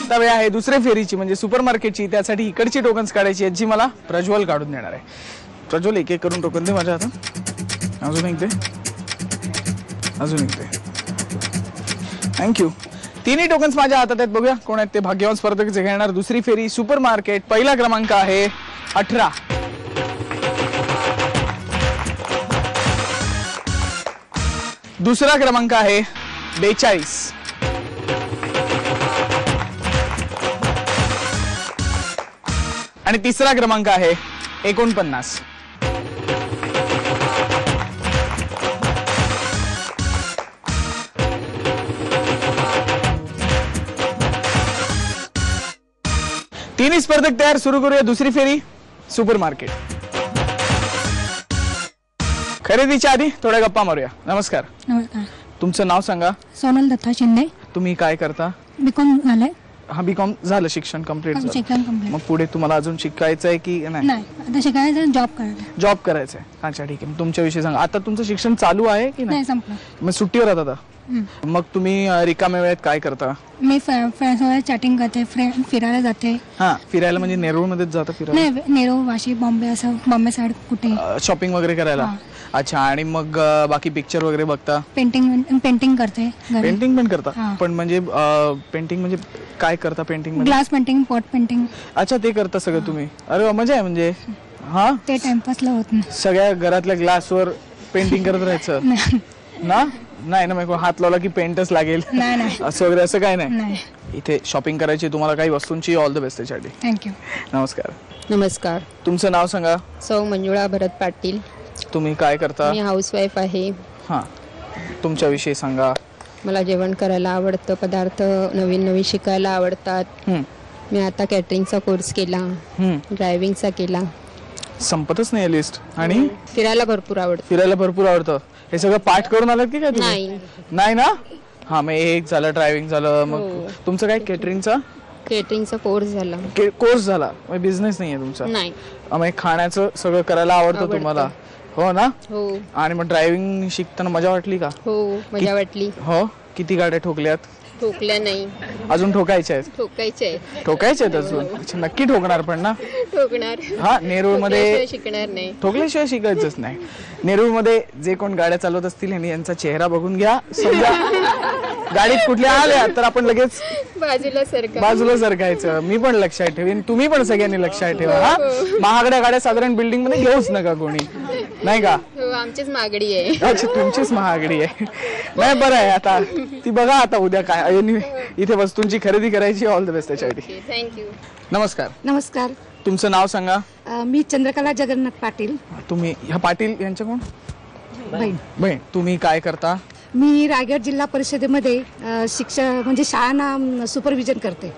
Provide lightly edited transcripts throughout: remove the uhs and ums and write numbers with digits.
आता वेळ आहे दुसऱ्या फेरीची म्हणजे सुपरमार्केटची. त्यासाठी इकडची टोकन्स काढायची आहेत जी मला प्रज्वल काढून देणार आहे. प्रज्वल एक एक करून टोकन दे माझ्या हातात. अजून एक दे, अजून एक दे. थँक्यू. तिन्ही टोकन्स माझ्या हातात आहेत. बघूया कोण आहेत ते भाग्यवान स्पर्धक जे घेणार दुसरी फेरी सुपरमार्केट. पहिला क्रमांक आहे 18. दुसरा क्रमांक आहे 42. आणि तिसरा क्रमांक आहे 49. तिन्ही स्पर्धक तयार. सुरू करूया दुसरी फेरी सुपरमार्केट. खरेदीच्या आधी थोड्या गप्पा मारूया. नमस्कार. नमस्कार. तुमचं नाव सांगा. सोनल दत्ता शिंदे. तुम्ही काय करता? बीकॉम झालंय. हा बीकॉम झालं, शिक्षण कंप्लीट झालं. शिक्षण कंप्लीट. मग पुढे तुम्हाला अजून शिकायचं आहे की नाही? नाही, आता शिकायचं, जॉब करायचं. जॉब करायचं आहे. अच्छा ठीक आहे. तुमच्याविषयी सांगा. आता तुमचं शिक्षण चालू आहे की नाही? संपलं. मग सुट्टीवर आहात आता? मग तुम्ही रिकाम्या वेळेत काय करता? मी फ्रेंड्ससोबत चॅटिंग करते, फिरायला जाते. हा, फिरायला म्हणजे नेरूळमध्येच जाता फिरायला? नाही, नेरूळ, वाशी, बॉम्बे, असं बॉम्बे साईड कुठे. शॉपिंग वगैरे करायला? अच्छा. आणि मग बाकी पिक्चर वगैरे बघता? पेंटिंग करते. पेंटिंग पण करता? पण म्हणजे पेंटिंग म्हणजे काय करता पेंटिंग मध्ये? Glass painting, pot painting. अच्छा, ते करता सगळं तुम्ही? अरे वा, मजा आहे. म्हणजे हा, ते टाइमपासला होत नाही. सगळ्या घरातल्या ग्लासवर पेंटिंग करत राहायचं ना? नाही ना, मग हात लावला की पेंटच लागेल असं वगैरे असं काय नाही. इथे शॉपिंग करायची तुम्हाला काही वस्तूंची. ऑल द बेस्ट त्यासाठी. थँक्यू. नमस्कार. नमस्कार. तुमचं नाव सांगा. सौ मंजुळा भरत पाटील. तुम्ही काय करता? मी हाऊसवाईफ आहे. हा, तुमच्याविषयी सांगा. मला जेवण करायला आवडतं, पदार्थ नवीन नवीन शिकायला आवडतात. मी आता कॅटरिंगचा कोर्स केला, ड्रायव्हिंगचा केला. संपतच नाही लिस्ट. आणि फिरायला भरपूर आवडतं. फिरायला भरपूर आवडतं. हे सगळं पाठ करून आलात की काय तुम्ही? नाही ना? हा, मग एक झालं, ड्रायव्हिंग झालं. मग तुमचं काय केटरिंगचा कोर्स झाला. कोर्स झाला. मग बिझनेस नाहीये तुमचा? नाही. मग खाण्याचं सगळं करायला आवडतं तुम्हाला? हो ना? हो. आणि मग ड्रायव्हिंग शिकताना मजा वाटली का? हो, मजा वाटली. हो. किती गाड्या ठोकल्यात? ठोकल्या नाही, अजून ठोकायच्या आहेत? ठोकायच्या आहेत अजून. अच्छा, नक्की ठोकणार पण ना? ठोकणार. हा, नेरूळ मध्ये शिकणार नाही. ठोकल्याशिवाय शिकायचंच नाही. नेरूळ मध्ये जे कोण गाड्या चालवत असतील यांचा चेहरा बघून घ्या. समजा गाडीत कुठल्या आल्या तर आपण लगेच बाजूला सरकायचं. मी पण लक्षात ठेवीन, तुम्ही पण सगळ्यांनी लक्षात ठेवा. हा, महागड्या गाड्या साधारण बिल्डिंग मध्ये घेऊच नका कोणी, नाही का? आमचीच महागडी आहे. अच्छा, तुमचीच महागडी आहे. नाही, बरं आहे. आता ती बघा आता उद्या काय. इथे वस्तूंची खरेदी करायची. ऑल द बेस्ट त्याच्यासाठी. थँक्यू. नमस्कार. नमस्कार. तुमचं नाव सांगा. मी चंद्रकला जगन्नाथ पाटील. तुम्ही ह्या पाटील यांच्या कोण? बहीण. तुम्ही काय करता? मी रायगड जिल्हा परिषदेमध्ये शिक्षण म्हणजे शाळांना सुपरविजन करते.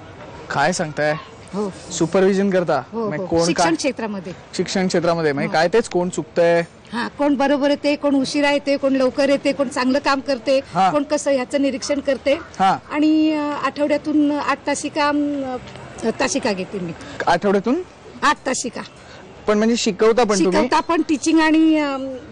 काय सांगताय? हो. सुपरविजन करता? कोण शिक्षण क्षेत्रामध्ये? शिक्षण क्षेत्रामध्ये म्हणजे काय तेच कोण चुकतंय? हा, कोण बरोबर येते, कोण उशिरा येते, कोण लवकर येते, कोण चांगलं काम करते, कोण कसं ह्याचं निरीक्षण करते. आणि आठवड्यातून 8 तासिका घेते मी. आठवड्यातून 8 तासिका. पण म्हणजे शिकवता पण तुम्ही? शिकवता पण, टीचिंग आणि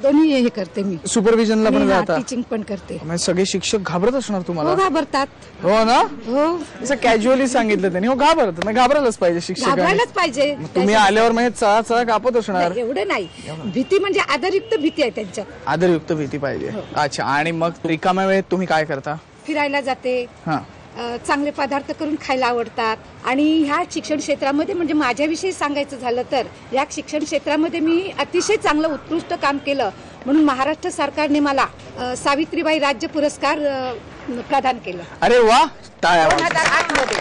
दोन्ही हे करते मी. सुपरविजनला पण जाता? टीचिंग पण करते. म्हणजे सगळे शिक्षक घाबरत असणार तुम्हाला? हो, घाबरतात. हो ना? हो. असं कॅज्युअली सांगितलं त्यांनी. हो, घाबरतात. मग घाबरायलाच पाहिजे शिक्षक. घाबरायलाच पाहिजे. तुम्ही आल्यावर म्हणजे चळा कापत असणार? एवढं नाही. भीती म्हणजे आदरयुक्त भीती आहे त्यांच्यात. आदरयुक्त भीती पाहिजे. अच्छा. आणि मग रिकाम्या वेळेत तुम्ही काय करता? फिरायला जाते. चांगले पदार्थ करून खायला आवडतात. आणि ह्या शिक्षण क्षेत्रामध्ये म्हणजे माझ्याविषयी सांगायचं झालं तर या शिक्षण क्षेत्रामध्ये मी अतिशय चांगलं उत्कृष्ट काम केलं म्हणून महाराष्ट्र सरकारने मला सावित्रीबाई राज्य पुरस्कार प्रदान केला. अरे वा, टाळ्या. 2008 मध्ये.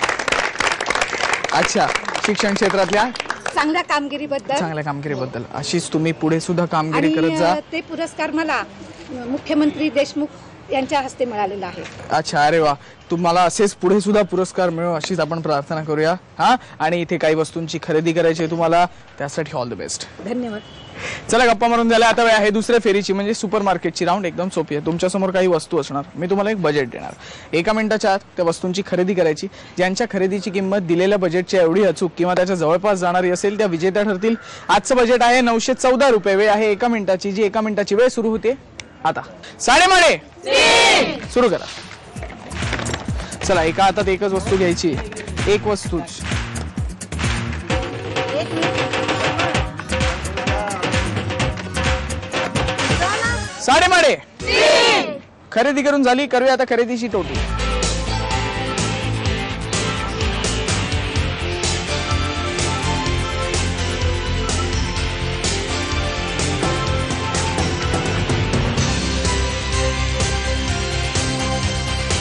अच्छा, शिक्षण क्षेत्रातल्या चांगल्या कामगिरीबद्दल. अशीच तुम्ही पुढे सुद्धा कामगिरी करत जा. ते पुरस्कार मला मुख्यमंत्री देशमुख यांच्या हस्ते मिळालेला आहे. अच्छा, अरे वा. तुम्हाला असेच पुढे सुद्धा पुरस्कार मिळो अशीच आपण प्रार्थना करूया. हा, आणि इथे काही वस्तूंची खरेदी करायची आहे तुम्हाला, त्यासाठी ऑल द बेस्ट. धन्यवाद. चला, गप्पा मारून झाल्या. आता वेळ आहे दुसऱ्या फेरीची म्हणजे सुपरमार्केटची. राऊंड एकदम सोपी आहे. तुमच्या समोर काही वस्तू असणार. मी तुम्हाला एक बजेट देणार. 1 मिनिटाच्या आत त्या वस्तूंची खरेदी करायची. ज्यांच्या खरेदीची किंमत दिलेल्या बजेटच्या एवढी अचूक किंवा त्याच्या जवळपास जाणारी असेल त्या विजेत्या ठरतील. आजचं बजेट आहे 914 रुपये. वेळ आहे 1 मिनिटाची. जी 1 मिनिटाची वेळ सुरू होते आता. साडेमाडे सुरू करा. चला, एका हातात एकच वस्तू घ्यायची. एक वस्तूच. साडेमाडे खरेदी करून झाली. करूया आता खरेदीची टोटल.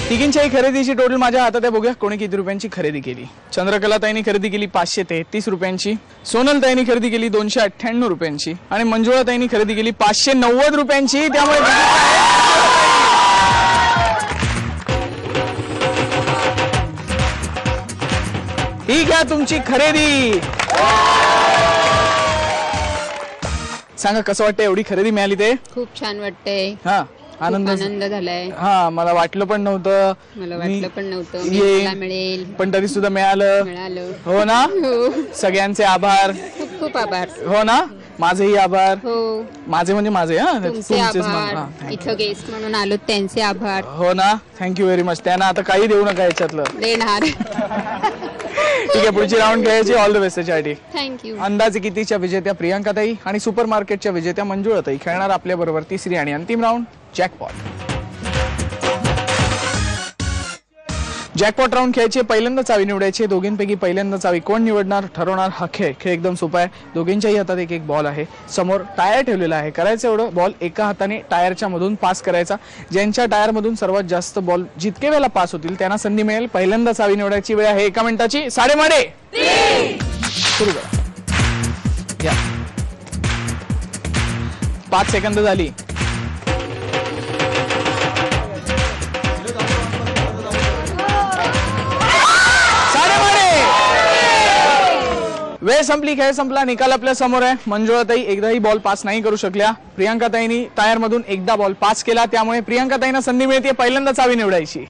तिघींच्याही खरेदीची टोटल माझ्या हातात आहे. बघूया कोणी किती रुपयांची खरेदी केली. चंद्रकला ताईंनी खरेदी केली 533 रुपयांची, सोनल ताईंनी खरेदी केली 298 रुपयांची आणि मंजुळा ताईंनी खरेदी केली 590 रुपयांची. त्यामुळे ही घ्या तुमची खरेदी. सांगा कसं वाटतं एवढी खरेदी मिळाली ते? खूप छान वाटतंय. हा आनंद झालाय. हा मला वाटलं पण नव्हतं. मला वाटलं पण नव्हतं येईल. मला मिळेल, पण तरी सुद्धा मिळालं. हो ना. सगळ्यांचे आभार. खूप खूप आभार. हो ना. माझेही आभार. हो माझे म्हणजे माझे. हा तुमचे आभार. इथं गेस्ट म्हणून आलो त्यांचे आभार. हो ना. Thank you very much. त्यांना आता काही देऊ नका याच्यातलं. देणार. ठीक आहे पुढची राऊंड खेळायची. ऑल द बेस्ट त्याच्यासाठी. थँक्यू. अंदाजे कितीच्या विजेत्या प्रियांका ताई आणि सुपर मार्केटच्या विजेत्या मंजुळा ताई खेळणार आपल्या बरोबर तिसरी आणि अंतिम राऊंड जॅकपॉट. जॅकपॉट राऊंड खेळायचे. पहिल्यांदा चावी निवडायची. दोघींपैकी पहिल्यांदा चावी कोण निवडणार ठरवणार हा खेळ. खेळ एकदम सोपा आहे. दोघींच्याही हातात एक एक बॉल आहे. समोर टायर ठेवलेला आहे. करायचं एवढं बॉल एका हाताने टायरच्या मधून पास करायचा. ज्यांच्या टायर मधून सर्वात जास्त बॉल जितके वेळेला पास होतील त्यांना संधी मिळेल. पहिल्यांदा चावी निवडायची वेळ आहे 1 मिनिटाची. साडेमाडे सुरू करा. या 5 सेकंद झाली. वेळ संपली. खेळ संपला. निकाल आपल्या समोर आहे. मंजुळा ताई एकदाही बॉल पास नाही करू शकल्या. प्रियांका ताईंनी टायर मधून एकदा बॉल पास केला. त्यामुळे प्रियांका ताईंना संधी मिळते पहिल्यांदा चावी निवडायची.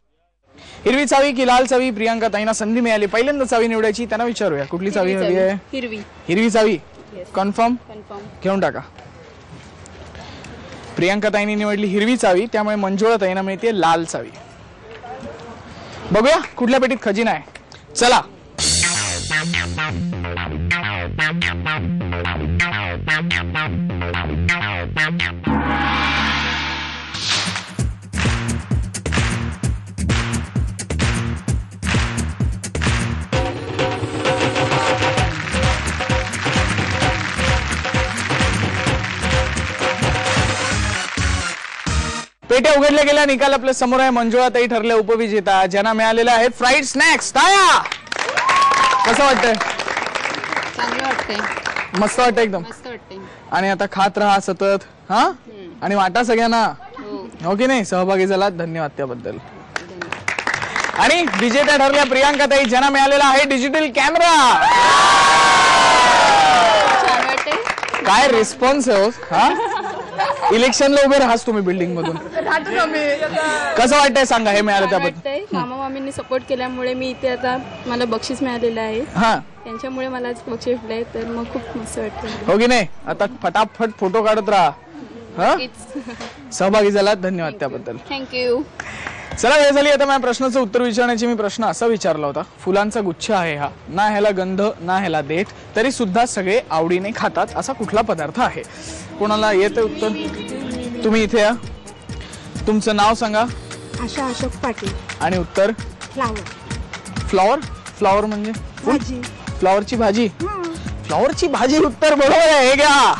हिरवी चावी की लाल चावी? प्रियांका ताईंना संधी मिळाली पहिल्यांदा चावी निवडायची. त्यांना विचारूया कुठली चावी हवी आहे? हिरवी. हिरवी चावी. कन्फर्म घेऊन टाका. प्रियांका ताईंनी निवडली हिरवी चावी. त्यामुळे मंजुळा ताईंना मिळते लाल चावी. बघूया कुठल्या पेटीत खजिना आहे. चला. पेट्या उघडल्या गेल्या. निकाल आपल्या समोर आहे. मंजुळा ताई ठरल्या उपविजेता. ज्यांना मिळालेला आहे फ्राईड स्नॅक्स. टाळ्या. कसं वाटतंय? चांगलं वाटतंय. मस्त वाटतं एकदम. मस्त वाटतंय. आणि आता खात राहा सतत. हा आणि वाटा सगळ्यांना. हो की नाही. सहभागी झालात धन्यवाद त्याबद्दल. आणि विजेत्या ठरल्या प्रियांका ताई. ज्यांना मिळालेला आहे डिजिटल कॅमेरा. छान वाटतंय. काय रिस्पॉन्स आहे हो. हा इलेक्शनला उभे राहाच तुम्ही बिल्डिंग मधून. कसं वाटतंय सांगा हे मिळालं त्याबद्दल? मामा मामींनी सपोर्ट केल्यामुळे मी इथे आता मला बक्षीस मिळालेलं आहे. हा त्यांच्यामुळे मला आज बक्षीस भेटलंय तर मग खूप मस्त वाटतं. हो की नाही. आता फटाफट फोटो काढत राहा. हा सहभागी झालात धन्यवाद त्याबद्दल. थँक्यू. चला वेळ झाली आता माझ्या प्रश्नाचं उत्तर विचारण्याची. मी प्रश्न असा विचारला होता. फुलांचा गुच्छ आहे हा. ना ह्याला गंध ना ह्याला देठ तरी सुद्धा सगळे आवडीने खातात. असा कुठला पदार्थ आहे? कोणाला येतं उत्तर? तुम्ही इथे या. तुमचं नाव सांगा. आशा अशोक पाटील. आणि उत्तर? फ्लावर. फ्लॉवर. फ्लॉवर म्हणजे भाजी. फ्लॉवरची भाजी. फ्लॉवरची भाजी उत्तर बरोबर आहे. हे घ्या.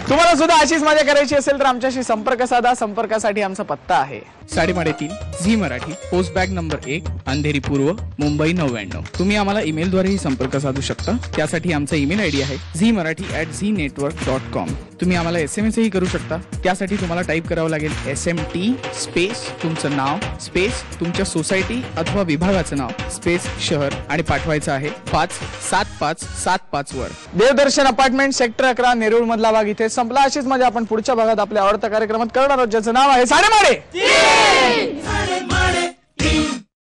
तुम्हाला सुद्धा अशीच मजा करायची असेल तर आमच्याशी संपर्क साधा. संपर्कासाठी आमचा पत्ता आहे 3:30 Zee Marathi, post bag number 1, Andheri पूर्व, मुंबई 99. तुम्ही आम्हाला ईमेलद्वारेही संपर्क साधू शकता. त्यासाठी आमचा ईमेल आयडी आहे zmarathi@znetwork.com. तुम्ही आम्हाला SMS ही करू शकता. त्यासाठी तुम्हाला टाईप करावं लागेल SMT स्पेस तुमचं नाव स्पेस तुमच्या सोसायटी अथवा विभागाचं नाव स्पेस शहर आणि पाठवायचं आहे 57575 वर. देवदर्शन अपार्टमेंट सेक्टर 11 नेरूळ मधला भाग इथे संपला. अशीच मजा आपण पुढच्या भागात आपल्या आवडत्या कार्यक्रमात करणार आहोत ज्याचं नाव आहे साडेमाडे.